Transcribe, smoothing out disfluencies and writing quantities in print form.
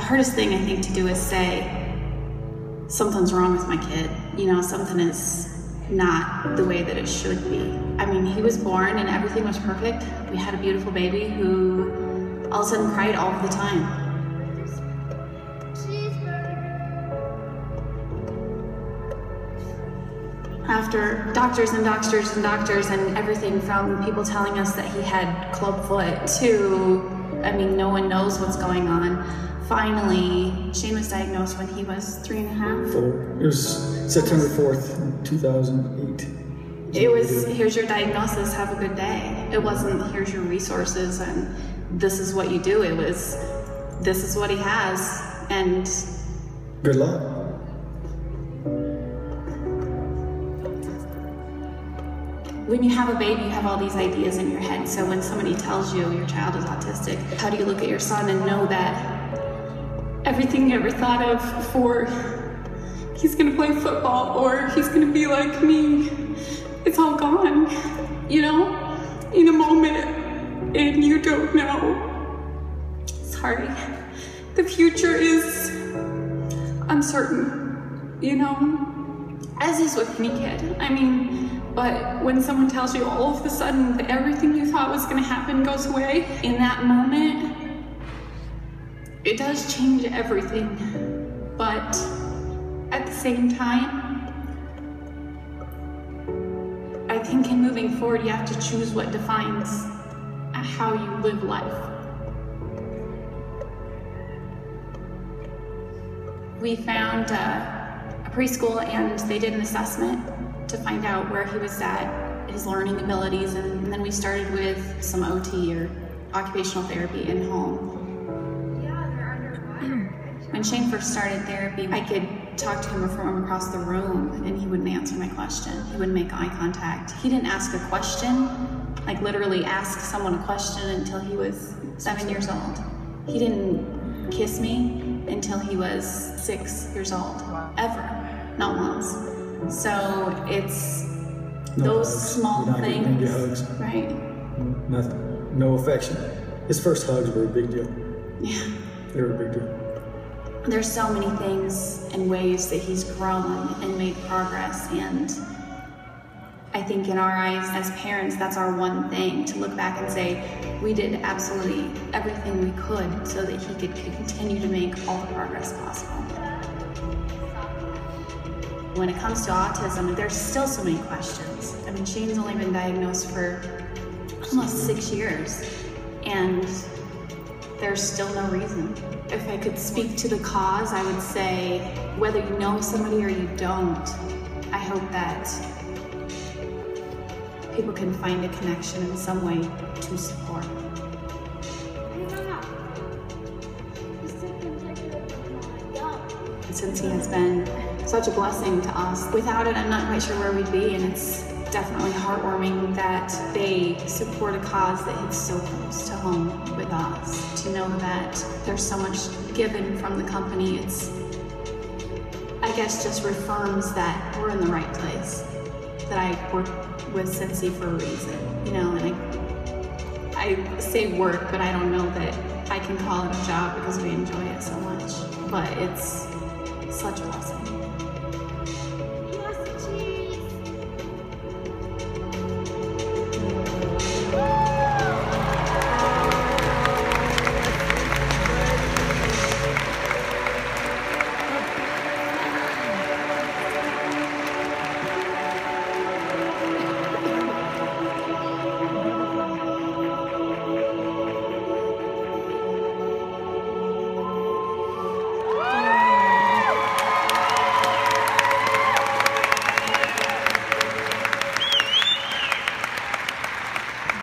hardest thing I think to do is say, something's wrong with my kid. You know, something is not the way that it should be. I mean, he was born and everything was perfect. We had a beautiful baby who all of a sudden cried all the time. After doctors and doctors and doctors and everything from people telling us that he had clubfoot to, I mean, no one knows what's going on. Finally, Shane was diagnosed when he was 3.5. 4. It was September 4th, 2008. It was, here's your diagnosis, have a good day. It wasn't, here's your resources and this is what you do. It was, this is what he has and good luck. When you have a baby, you have all these ideas in your head. So when somebody tells you your child is autistic, how do you look at your son and know that everything you ever thought of for he's gonna play football or he's gonna be like me, it's all gone, you know, in a moment, and you don't know. Sorry. The future is uncertain, you know, as is with any kid. I mean, but when someone tells you all of a sudden that everything you thought was gonna happen goes away, in that moment, it does change everything. But at the same time, I think in moving forward, you have to choose what defines how you live life. We found a preschool and they did an assessment to find out where he was at, his learning abilities, and then we started with some OT or occupational therapy in home. When Shane first started therapy, I could talk to him from across the room and he wouldn't answer my question. He wouldn't make eye contact. He didn't ask a question, like literally ask someone a question until he was 7 years old. He didn't kiss me until he was 6 years old, ever, not once. So it's those small things, right? Nothing, no affection. His first hugs were a big deal. Yeah. They were a big deal. There's so many things and ways that he's grown and made progress, and I think in our eyes as parents, that's our one thing, to look back and say, we did absolutely everything we could so that he could continue to make all the progress possible. When it comes to autism, there's still so many questions. I mean, Shane's only been diagnosed for almost 6 years, and there's still no reason. If I could speak to the cause, I would say, whether you know somebody or you don't, I hope that people can find a connection in some way to support. Scentsy has been such a blessing to us. Without it, I'm not quite sure where we'd be, and it's definitely heartwarming that they support a cause that hits so close to home with us. To know that there's so much given from the company, it's, I guess, just reaffirms that we're in the right place. That I work with Scensty for a reason, you know, and I say work, but I don't know that I can call it a job because we enjoy it so much. But it's such a blessing.